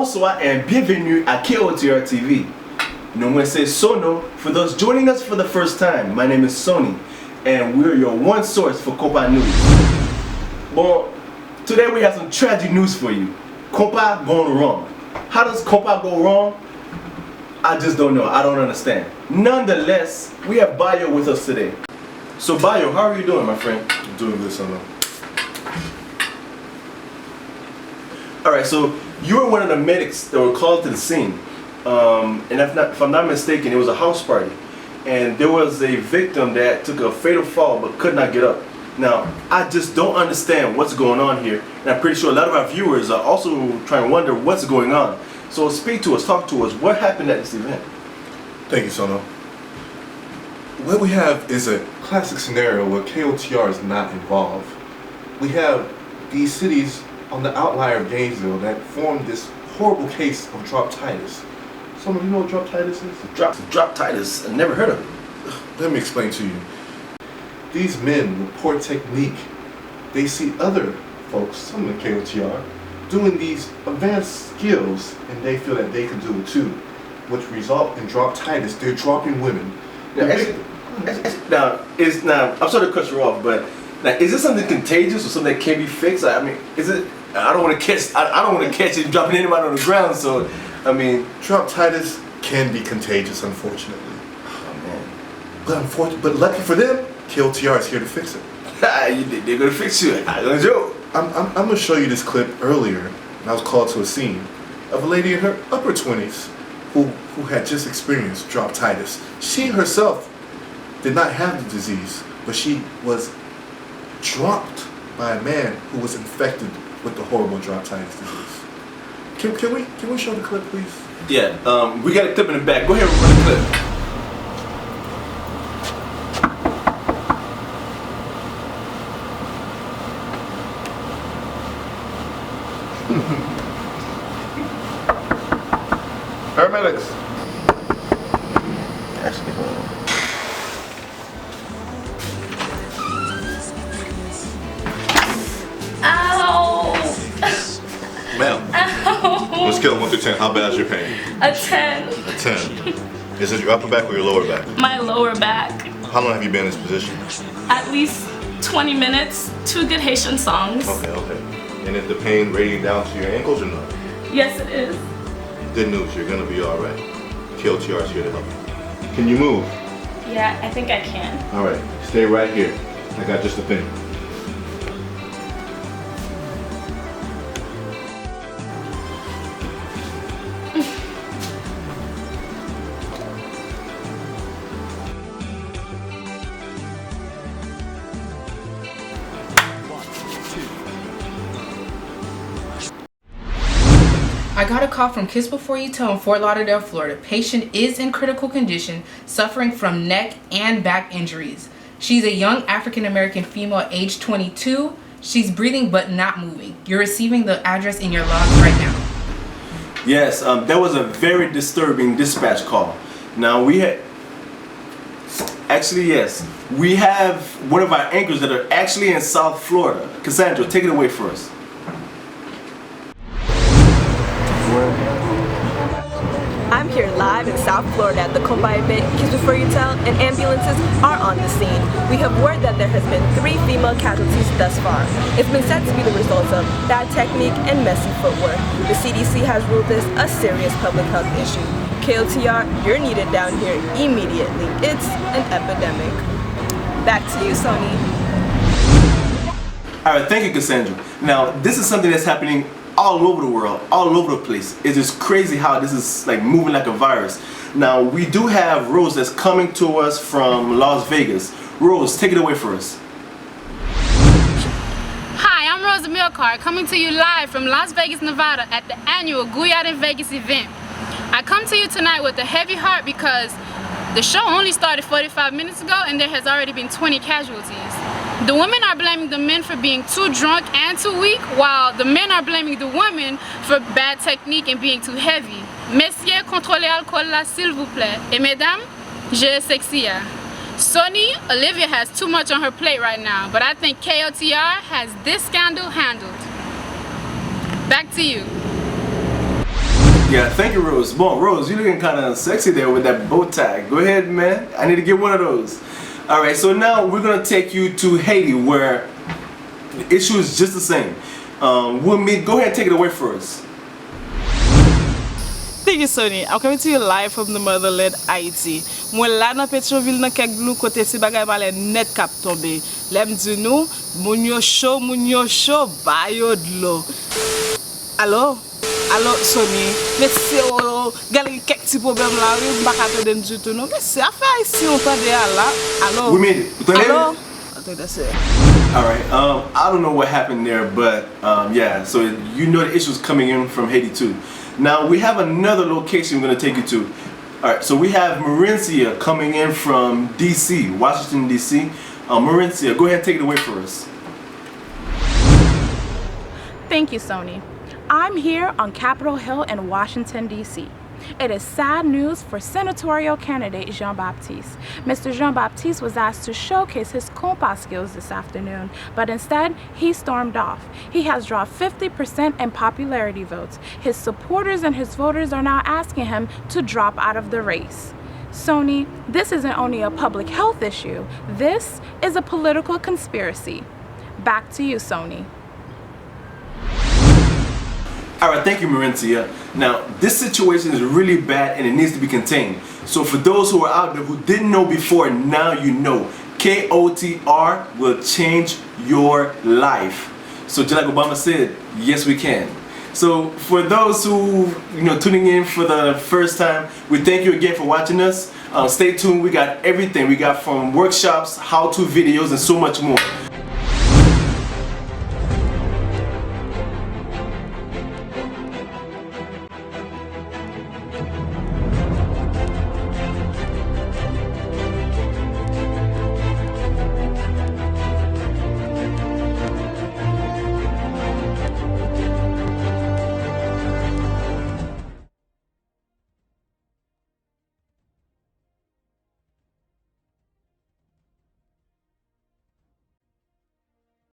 bonsoir and bienvenue à KOTR TV. No one says Sono. For those joining us for the first time, my name is Sony, and we're your one source for Konpa news. Well, today we have some tragic news for you. Konpa gone wrong. How does Konpa go wrong? I just don't know. I don't understand. Nonetheless, we have Bayo with us today. So Bayo, how are you doing, my friend? I'm doing good, Sono. Alright, so you were one of the medics that were called to the scene. And if I'm not mistaken, it was a house party. And there was a victim that took a fatal fall but could not get up. Now, I just don't understand what's going on here. And I'm pretty sure a lot of our viewers are also trying to wonder what's going on. So speak to us, talk to us. What happened at this event? Thank you, Sono. What we have is a classic scenario where KOTR is not involved. We have these cities on the outlier of Gainesville that formed this horrible case of drop titus. Someone, you know what drop titus is? Drop titus? I never heard of it. Let me explain to you. These men with poor technique, they see other folks, some of the KOTR, doing these advanced skills, and they feel that they can do it too, which result in drop titus. They're dropping women. Now, I'm sorry to cut you off, but now, is this something contagious or something that can be fixed? I mean, is it? I don't want to catch. I don't want to catch it dropping anybody on the ground. So, I mean, drop titus can be contagious, unfortunately. Oh man. But lucky for them, KOTR is here to fix it. They're gonna fix you. I don't joke. I'm gonna show you this clip earlier. And I was called to a scene of a lady in her upper 20s who had just experienced drop titus. She herself did not have the disease, but she was dropped by a man who was infected with the horrible drop titus disease. Can we show the clip, please? Yeah, we got a clip in the back. Go ahead and run the clip. Paramedics. Actually, hold on. Ma'am, on a scale of 1 to 10, how bad is your pain? A 10. A 10. Is it your upper back or your lower back? My lower back. How long have you been in this position? At least 20 minutes. 2 good Haitian songs. Okay. And is the pain radiating down to your ankles or not? Yes, it is. Good news, you're gonna be alright. KOTR is here to help you. Can you move? Yeah, I think I can. Alright, stay right here. I got just a thing. I got a call from Kiss Before You Tell in Fort Lauderdale, Florida. Patient is in critical condition, suffering from neck and back injuries. She's a young African-American female, age 22. She's breathing but not moving. You're receiving the address in your logs right now. Yes, that was a very disturbing dispatch call. Now we have one of our anchors that are actually in South Florida. Cassandra, take it away for us. I'm here live in South Florida at the Konpa event, Kiss Before You Tell, and ambulances are on the scene. We have word that there has been 3 female casualties thus far. It's been said to be the result of bad technique and messy footwork. The CDC has ruled this a serious public health issue. KOTR, you're needed down here immediately. It's an epidemic. Back to you, Sony. Alright, thank you, Cassandra. Now, this is something that's happening all over the world, all over the place. It's just crazy how this is like moving like a virus. Now, we do have Rose that's coming to us from Las Vegas. Rose, take it away for us. Hi, I'm Rose Milcar, coming to you live from Las Vegas, Nevada at the annual Guyad in Vegas event. I come to you tonight with a heavy heart because the show only started 45 minutes ago and there has already been 20 casualties. The women are blaming the men for being too drunk and too weak, while the men are blaming the women for bad technique and being too heavy. Messieurs, contrôlez l'alcool là, s'il vous plaît. Et mesdames, je sexy. Sony, Olivia has too much on her plate right now, but I think KOTR has this scandal handled. Back to you. Yeah, thank you, Rose. Bon, Rose, you're looking kind of sexy there with that bow tie. Go ahead, man. I need to get one of those. All right, so now we're gonna take you to Haiti, where the issue is just the same. Go ahead and take it away for us. Thank you, Sonny. I'm coming to you live from the motherland, Haiti. Mwen la nan Petroville nan kek blou kote si bagay pale net kap tombe. Lem di nou, moun yo show, bayo d'lo. Allo, Sonny, mese o, gale kek ti problem la, baka te den du tout nou. Mese, afe Haiti on tande ala. Allo. We made it. Allo. I think that's it. All right. I don't know what happened there, but yeah. So you know the issues coming in from Haiti too. Now we have another location we're going to take you to. All right. So we have Marincia coming in from D.C., Washington D.C. Marincia, go ahead and take it away for us. Thank you, Sony. I'm here on Capitol Hill in Washington, D.C. It is sad news for senatorial candidate Jean-Baptiste. Mr. Jean-Baptiste was asked to showcase his Konpa skills this afternoon, but instead, he stormed off. He has drawn 50% in popularity votes. His supporters and his voters are now asking him to drop out of the race. Sony, this isn't only a public health issue. This is a political conspiracy. Back to you, Sony. All right, thank you, Marincia. Now, this situation is really bad and it needs to be contained. So for those who are out there who didn't know before, now you know. KOTR will change your life. So just like Obama said, yes we can. So for those who tuning in for the first time, we thank you again for watching us. Stay tuned, we got everything. We got from workshops, how-to videos, and so much more.